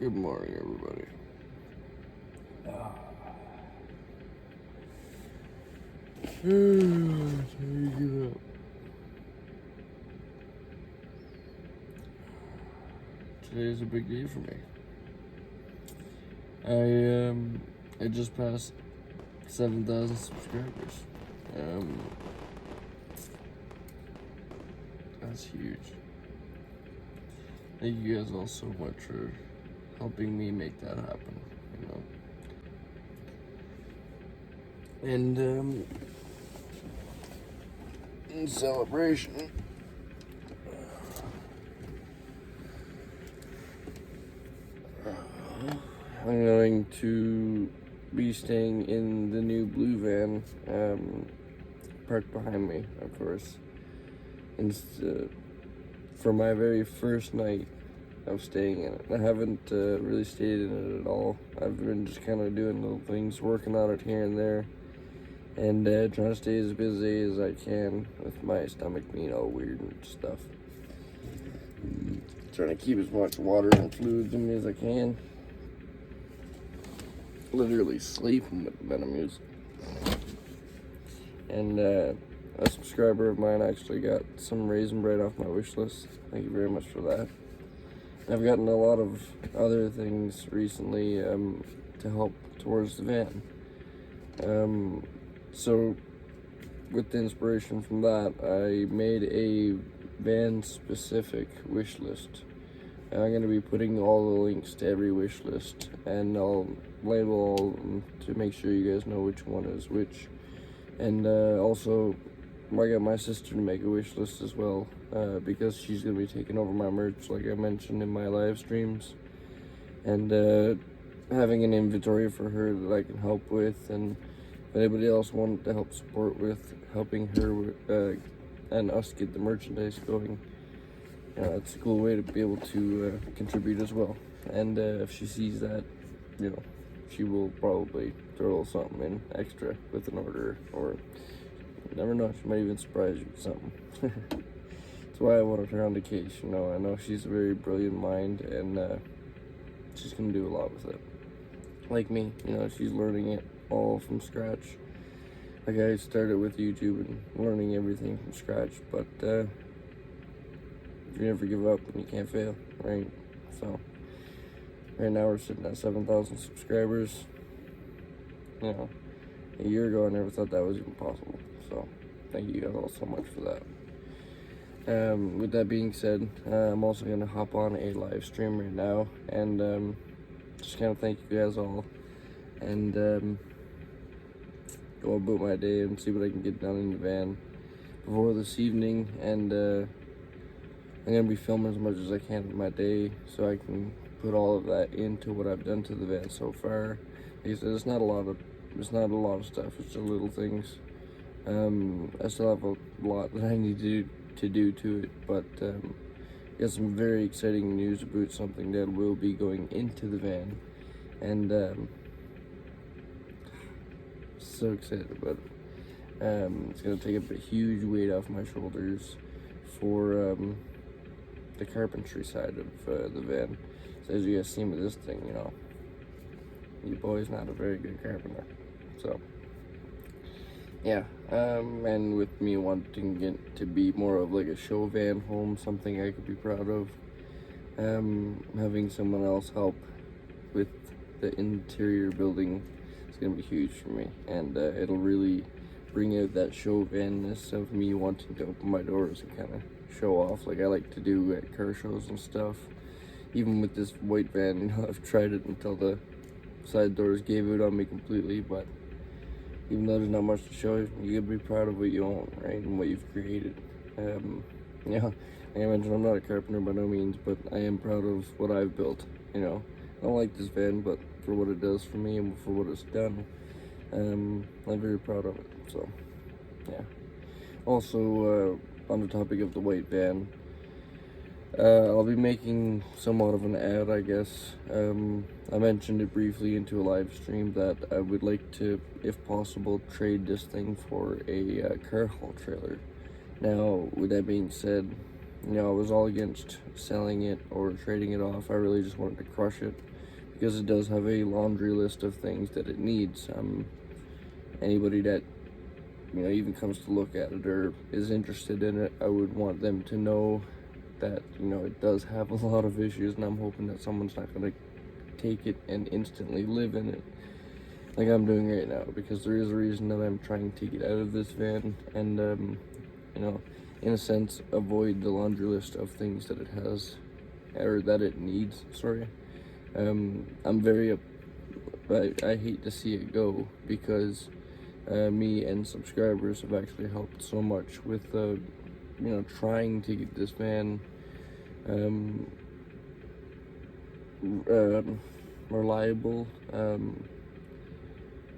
Good morning, everybody. Give up. Today's a big day for me. I just passed 7,000 subscribers. That's huge. Thank you guys all so much for helping me make that happen, And in celebration, I'm going to be staying in the new blue van, parked behind me, of course. And for my very first night of staying in it. I haven't really stayed in it at all. I've been just kind of doing little things, working on it here and there, and trying to stay as busy as I can with my stomach being all weird and stuff. Trying to keep as much water and fluids in me as I can. Literally sleeping with the music. And a subscriber of mine actually got some Raisin Bread off my wish list. Thank you very much for that. I've gotten a lot of other things recently to help towards the van. So with the inspiration from that, I made a van-specific wish list. I'm going to be putting all the links to every wish list, and I'll label all of them to make sure you guys know which one is which. And also, I got my sister to make a wish list as well, because she's going to be taking over my merch, like I mentioned in my live streams. And having an inventory for her that I can help with, and if anybody else wanted to help support with helping her and us get the merchandise going, it's a cool way to be able to contribute as well. And if she sees that, she will probably throw a little something in extra with an order, or you never know, she might even surprise you with something. That's why I wanted her on the case, I know she's a very brilliant mind, and she's gonna do a lot with it. Like me, she's learning it all from scratch. Like I started with YouTube and learning everything from scratch, but if you never give up, then you can't fail, right? So right now we're sitting at 7,000 subscribers. A year ago I never thought that was even possible. So thank you guys all so much for that. With that being said, I'm also going to hop on a live stream right now and just kind of thank you guys all, and go about my day and see what I can get done in the van before this evening. And I'm going to be filming as much as I can in my day so I can put all of that into what I've done to the van so far. Like I said, it's not a lot of stuff, it's just little things. I still have a lot that I need to do to it, but got some very exciting news about something that will be going into the van, and so excited about it. It's going to take a huge weight off my shoulders for the carpentry side of the van. So as you guys see with this thing, your boy's not a very good carpenter. So yeah, and with me wanting it to be more of like a show van home, something I could be proud of, having someone else help with the interior building is going to be huge for me, and it'll really bring out that show vanness of me wanting to open my doors and kind of show off like I like to do at car shows and stuff. Even with this white van, I've tried it until the side doors gave out on me completely, but even though there's not much to show, you gotta be proud of what you own, right, and what you've created. Like I mentioned, I'm not a carpenter by no means, but I am proud of what I've built. I don't like this van, but for what it does for me and for what it's done, I'm very proud of it. So yeah. Also, on the topic of the white van, I'll be making somewhat of an ad, I guess. I mentioned it briefly into a live stream that I would like to, if possible, trade this thing for a car haul trailer. Now, with that being said, I was all against selling it or trading it off. I really just wanted to crush it. because it does have a laundry list of things that it needs. Anybody that, you know, even comes to look at it or is interested in it, I would want them to know that, you know, it does have a lot of issues, and I'm hoping that someone's not going to take it and instantly live in it like I'm doing right now, because there is a reason that I'm trying to get out of this van and, you know, in a sense, avoid the laundry list of things that it has, or that it needs, sorry. I'm very, I hate to see it go, because me and subscribers have actually helped so much with, you know, trying to get this van reliable,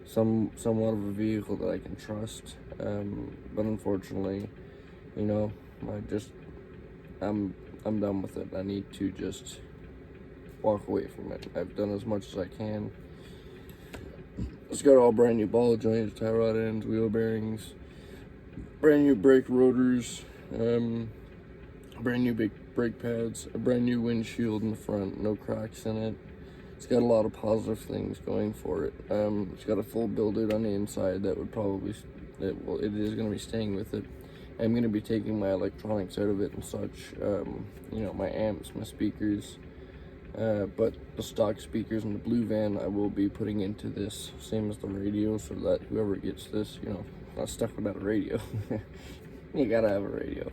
somewhat of a vehicle that I can trust, but unfortunately, you know, I'm done with it. I need to just walk away from it. I've done as much as I can. It's got all brand new ball joints, tie rod ends, wheel bearings, brand new brake rotors, brand new big brake pads, a brand new windshield in the front, no cracks in it. It's got a lot of positive things going for it. It's got a full build-out on the inside that would probably, it is going to be staying with it. I'm going to be taking my electronics out of it and such, you know, my amps, my speakers, but the stock speakers in the blue van I will be putting into this, same as the radio, so that whoever gets this, you know, not stuck without a radio. You gotta have a radio.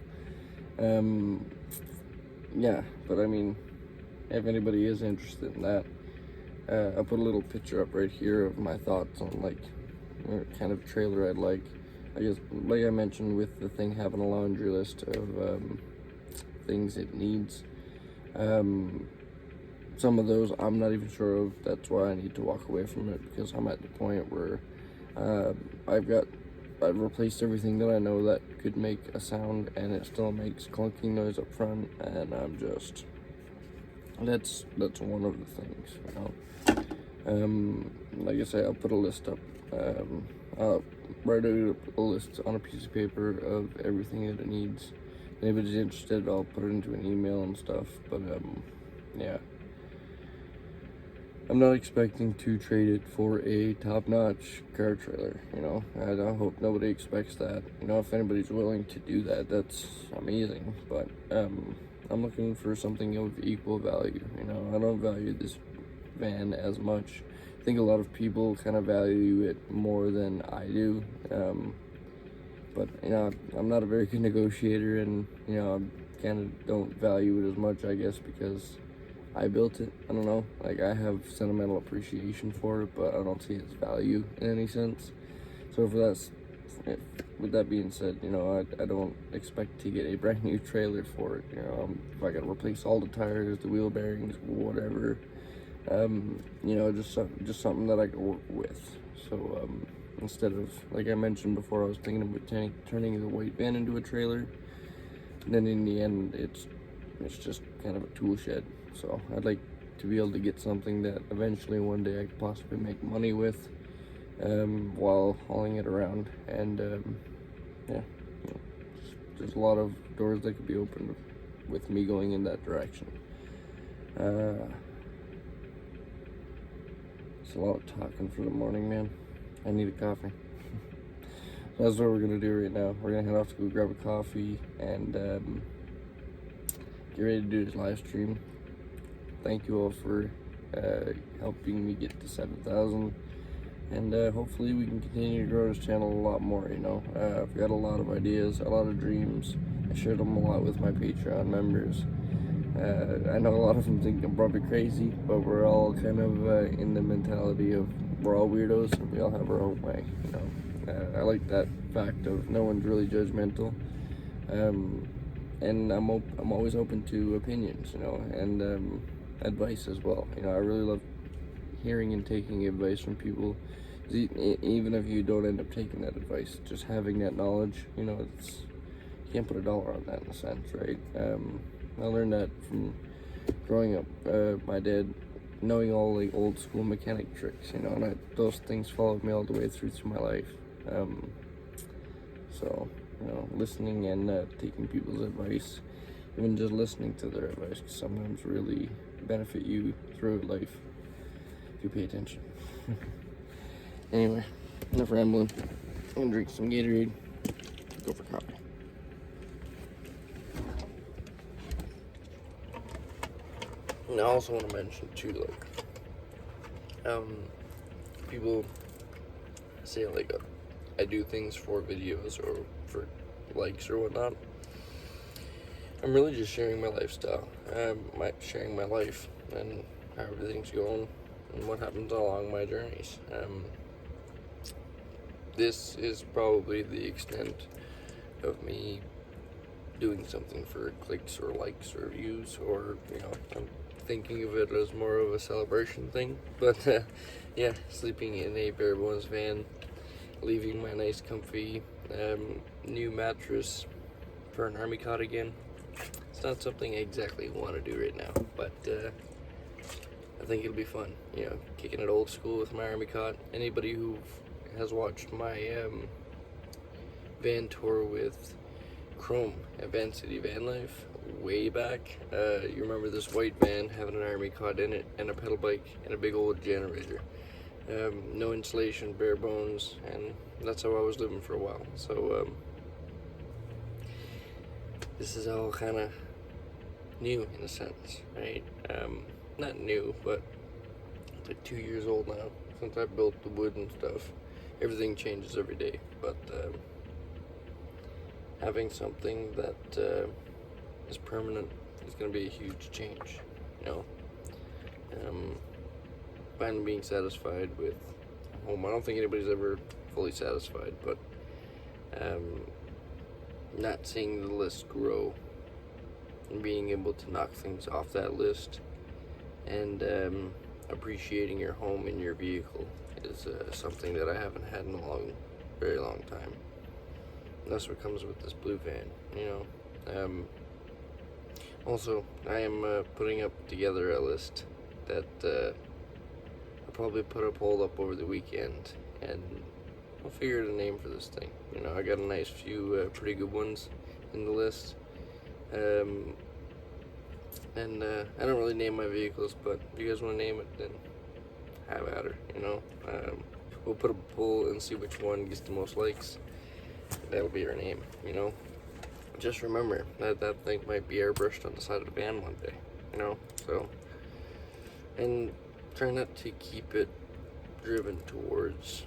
Yeah, but I mean, if anybody is interested in that, I'll put a little picture up right here of my thoughts on, like, what kind of trailer I'd like. I guess, like I mentioned, with the thing having a laundry list of things it needs, some of those I'm not even sure of. That's why I need to walk away from it, because I'm at the point where I've replaced everything that I know that could make a sound, and it still makes clunking noise up front, and I'm just, that's one of the things, you know. Like I say, I'll put a list up. I'll write out a list on a piece of paper of everything that it needs. If anybody's interested, I'll put it into an email and stuff, but yeah. I'm not expecting to trade it for a top-notch car trailer, you know. I hope nobody expects that. You know, if anybody's willing to do that, that's amazing, but I'm looking for something of equal value, you know. I don't value this van as much. I think a lot of people kind of value it more than I do, but, you know, I'm not a very good negotiator, and, you know, I kind of don't value it as much, I guess, because I built it. I don't know, like, I have sentimental appreciation for it, but I don't see its value in any sense. So with that being said, you know, I don't expect to get a brand new trailer for it. You know, if I gotta replace all the tires, the wheel bearings, whatever, you know, just something that I can work with. So instead of, like I mentioned before, I was thinking about turning the white van into a trailer. And then in the end, it's just kind of a tool shed. So I'd like to be able to get something that eventually one day I could possibly make money with, while hauling it around. And yeah, you know, there's a lot of doors that could be opened with me going in that direction. It's a lot of talking for the morning, man. I need a coffee. So that's what we're gonna do right now. We're gonna head off to go grab a coffee and get ready to do this live stream. Thank you all for helping me get to 7,000, and hopefully we can continue to grow this channel a lot more. You know, I've got a lot of ideas, a lot of dreams. I shared them a lot with my Patreon members. I know a lot of them think I'm probably crazy, but we're all kind of in the mentality of we're all weirdos and we all have our own way. You know, I like that fact of no one's really judgmental, and I'm always open to opinions, you know, and advice as well. You know, I really love hearing and taking advice from people, even if you don't end up taking that advice. Just having that knowledge, you know, you can't put a dollar on that in a sense, right? I learned that from growing up. My dad, knowing all the old school mechanic tricks, you know, and those things followed me all the way through my life. So, you know, listening and taking people's advice, even just listening to their advice, can sometimes really benefit you throughout life. Do pay attention. Anyway, enough rambling. I'm gonna drink some Gatorade. Go for coffee. And I also want to mention too, like, people say like I do things for videos or for likes or whatnot. I'm really just sharing my lifestyle. Sharing my life and how everything's going and what happens along my journeys. This is probably the extent of me doing something for clicks or likes or views, or I'm thinking of it as more of a celebration thing. But yeah, sleeping in a bare bones van, leaving my nice comfy new mattress for an army cot again. It's not something I exactly want to do right now, but I think it'll be fun, kicking it old school with my army cot. Anybody who has watched my van tour with Chrome at Van City VanLife way back, you remember this white van having an army cot in it and a pedal bike and a big old generator. No insulation, bare bones, and that's how I was living for a while. So this is all kind of new in a sense, right? Not new, but it's like 2 years old now since I built the wood and stuff. Everything changes every day, but having something that is permanent is going to be a huge change, Finally being satisfied with home. I don't think anybody's ever fully satisfied, but not seeing the list grow and being able to knock things off that list and appreciating your home and your vehicle is something that I haven't had in a very long time. And that's what comes with this blue van, Also, I am putting up together a list that I'll probably hold up over the weekend, and I'll figure out a name for this thing. I got a nice few pretty good ones in the list. And I don't really name my vehicles, but if you guys want to name it, then have at her, We'll put a poll and see which one gets the most likes. That'll be her name, Just remember that thing might be airbrushed on the side of the van one day, So, and try not to keep it driven towards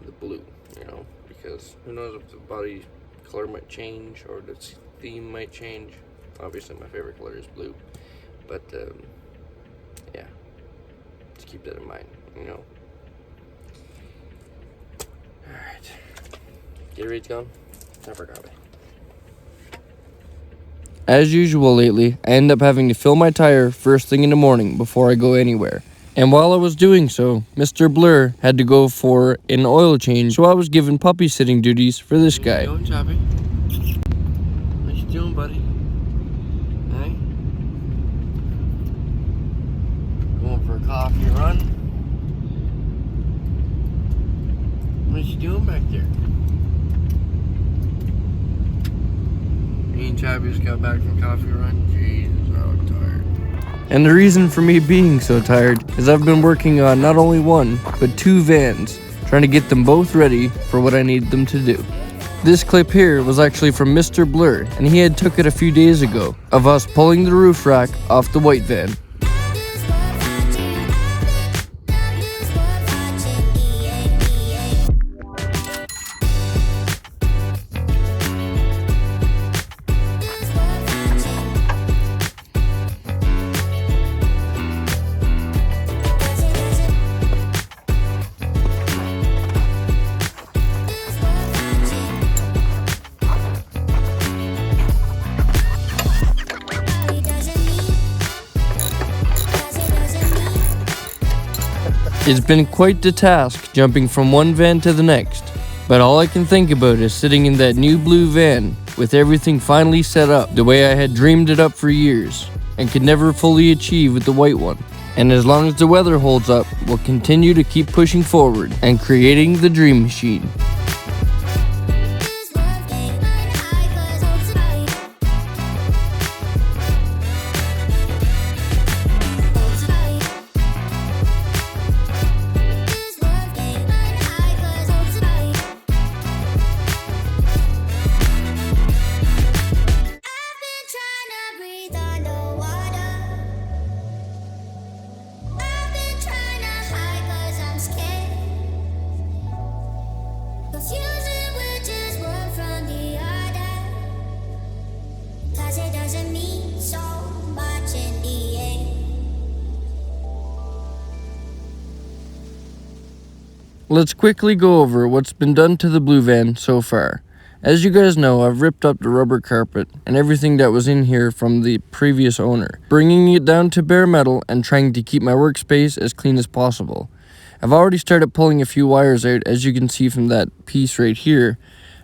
the blue, because who knows if the body color might change or the theme might change. Obviously, my favorite color is blue, but yeah, just keep that in mind, Alright, Gatorade's gone. I forgot it. As usual lately, I end up having to fill my tire first thing in the morning before I go anywhere. And while I was doing so, Mr. Blur had to go for an oil change, so I was given puppy sitting duties for this guy. What you doing, Choppy? What you doing, buddy? Hey? Going for a coffee run? What you doing back there? Me and Choppy just got back from coffee run. Jesus, I look tired. And the reason for me being so tired is I've been working on not only one, but 2 vans, trying to get them both ready for what I need them to do. This clip here was actually from Mr. Blur, and he had took it a few days ago, of us pulling the roof rack off the white van. It's been quite the task jumping from one van to the next, but all I can think about is sitting in that new blue van with everything finally set up the way I had dreamed it up for years and could never fully achieve with the white one. And as long as the weather holds up, we'll continue to keep pushing forward and creating the dream machine. Let's quickly go over what's been done to the blue van so far. As you guys know, I've ripped up the rubber carpet and everything that was in here from the previous owner, bringing it down to bare metal and trying to keep my workspace as clean as possible. I've already started pulling a few wires out, as you can see from that piece right here.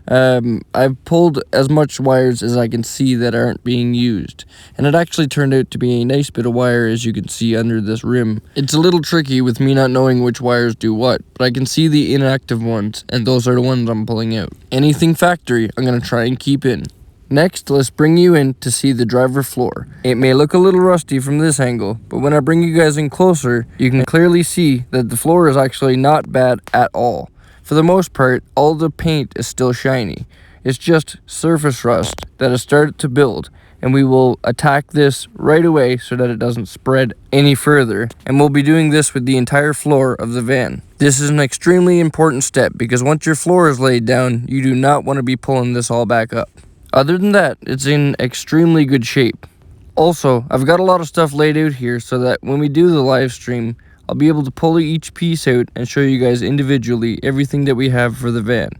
I've pulled as much wires as I can see that aren't being used, and it actually turned out to be a nice bit of wire, as you can see under this rim. It's a little tricky with me not knowing which wires do what, but I can see the inactive ones, and those are the ones I'm pulling out. Anything factory, I'm going to try and keep in. Next, let's bring you in to see the driver floor. It may look a little rusty from this angle, but when I bring you guys in closer, you can clearly see that the floor is actually not bad at all. For the most part, all the paint is still shiny. It's just surface rust that has started to build, and we will attack this right away so that it doesn't spread any further, and we'll be doing this with the entire floor of the van. This is an extremely important step because once your floor is laid down, you do not want to be pulling this all back up. Other than that, it's in extremely good shape. Also, I've got a lot of stuff laid out here so that when we do the live stream, I'll be able to pull each piece out and show you guys individually everything that we have for the van.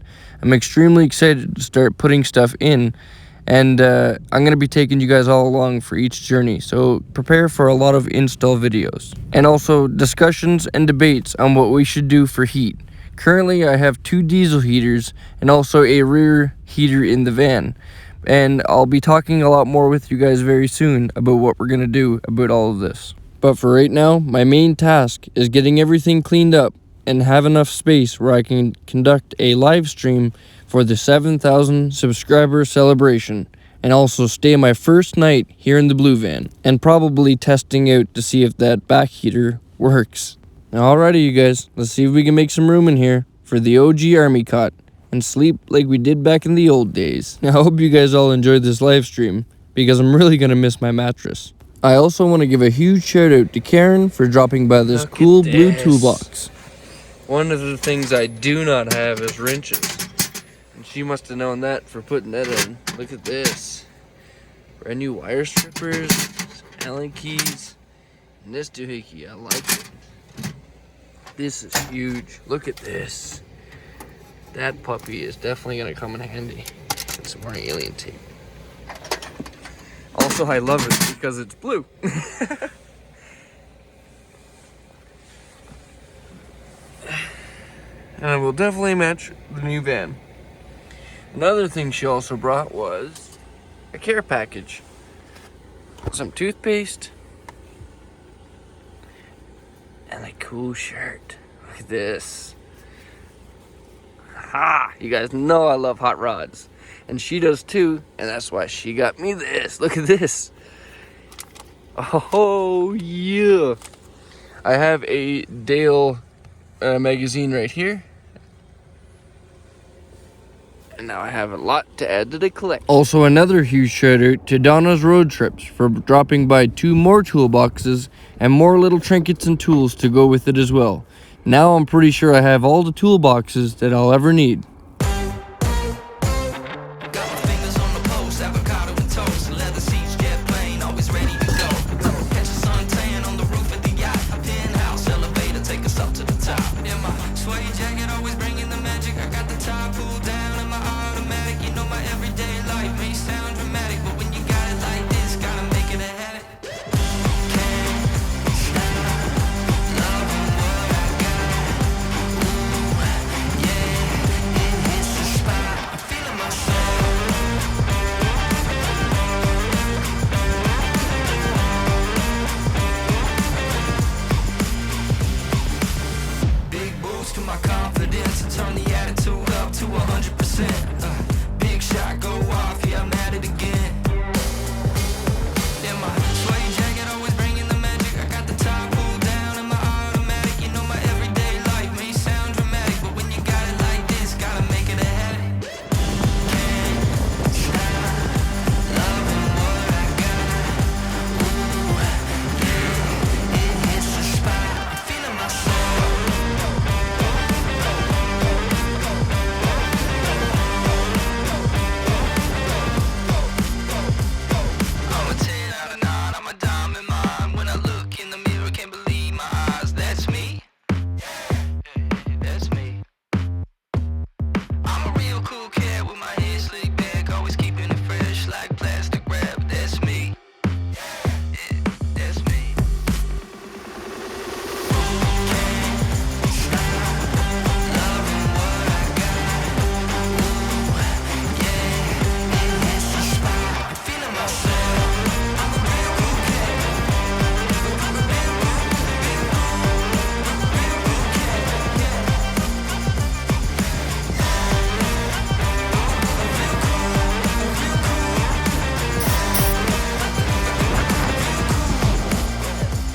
I'm extremely excited to start putting stuff in, and I'm going to be taking you guys all along for each journey, so prepare for a lot of install videos. And also discussions and debates on what we should do for heat. Currently, I have 2 diesel heaters and also a rear heater in the van. And I'll be talking a lot more with you guys very soon about what we're going to do about all of this. But for right now, my main task is getting everything cleaned up and have enough space where I can conduct a live stream for the 7,000 subscriber celebration, and also stay my first night here in the blue van, and probably testing out to see if that back heater works. Alrighty, you guys, let's see if we can make some room in here for the OG army cot and sleep like we did back in the old days. I hope you guys all enjoyed this live stream, because I'm really gonna miss my mattress. I also want to give a huge shout out to Karen for dropping by this cool blue toolbox. One of the things I do not have is wrenches, and she must have known that for putting that in. Look at this. Brand new wire strippers, Allen keys, and this doohickey, I like it. This is huge. Look at this. That puppy is definitely going to come in handy. And some more alien tape. Also, I love it because it's blue. And it will definitely match the new van. Another thing she also brought was a care package. Some toothpaste. And a cool shirt. Look at this. Ha! You guys know I love hot rods. And she does too, and that's why she got me this. Look at this. Oh, yeah. I have a Dale magazine right here. And now I have a lot to add to the collection. Also, another huge shout out to Donna's Road Trips for dropping by 2 more toolboxes and more little trinkets and tools to go with it as well. Now I'm pretty sure I have all the toolboxes that I'll ever need.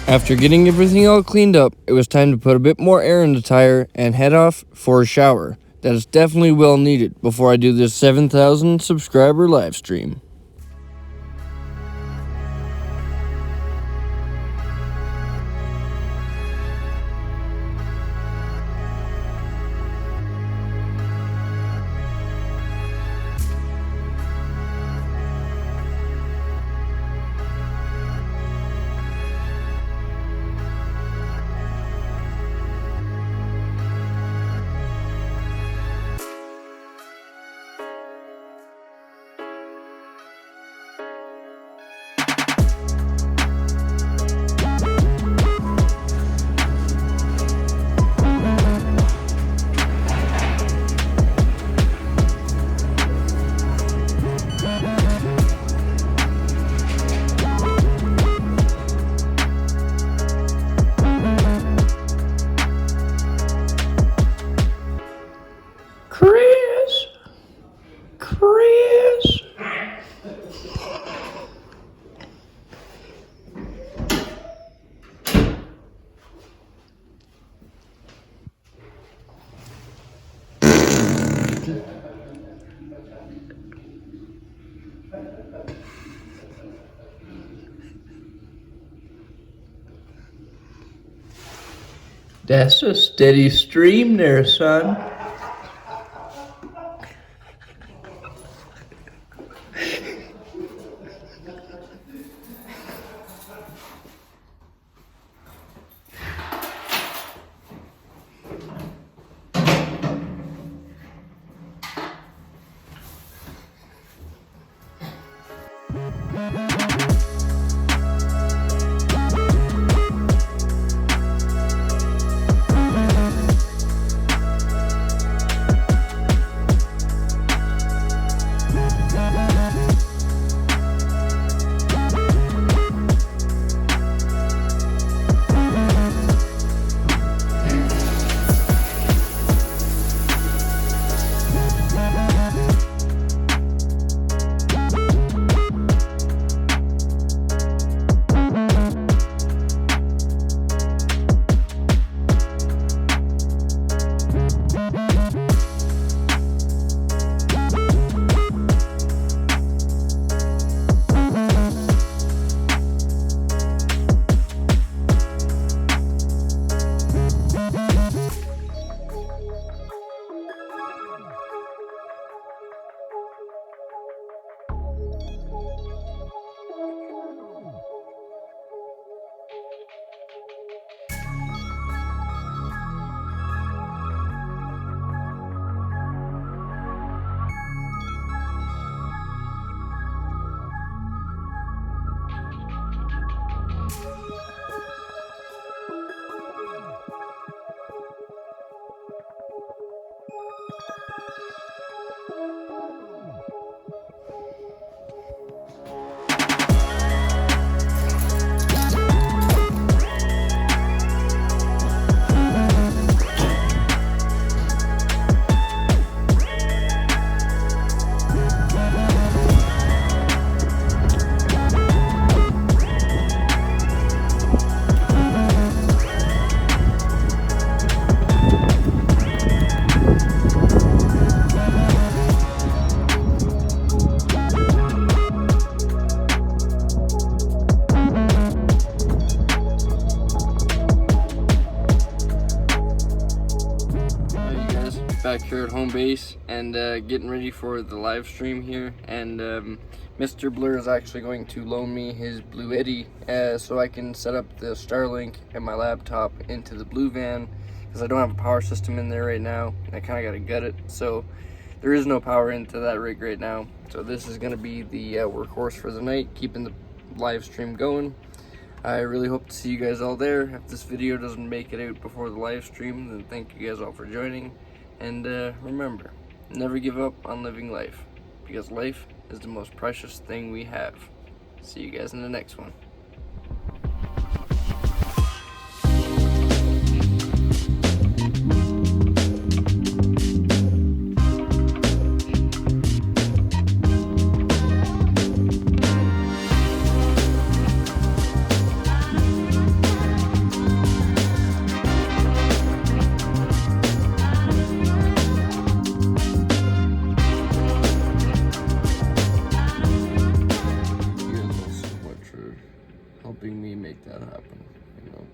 After getting everything all cleaned up, it was time to put a bit more air in the tire and head off for a shower. That is definitely well needed before I do this 7,000 subscriber live stream. Chris. That's a steady stream there, son. Back here at home base and getting ready for the live stream here, and Mr. Blur is actually going to loan me his Blue Eddy so I can set up the Starlink and my laptop into the Blue Van, because I don't have a power system in there right now. I kind of got to gut it, so there is no power into that rig right now. So this is going to be the workhorse for the night, keeping the live stream going. I really hope to see you guys all there. If this video doesn't make it out before the live stream, then thank you guys all for joining. And remember, never give up on living life, because life is the most precious thing we have. See you guys in the next one. helping me make that happen, you know.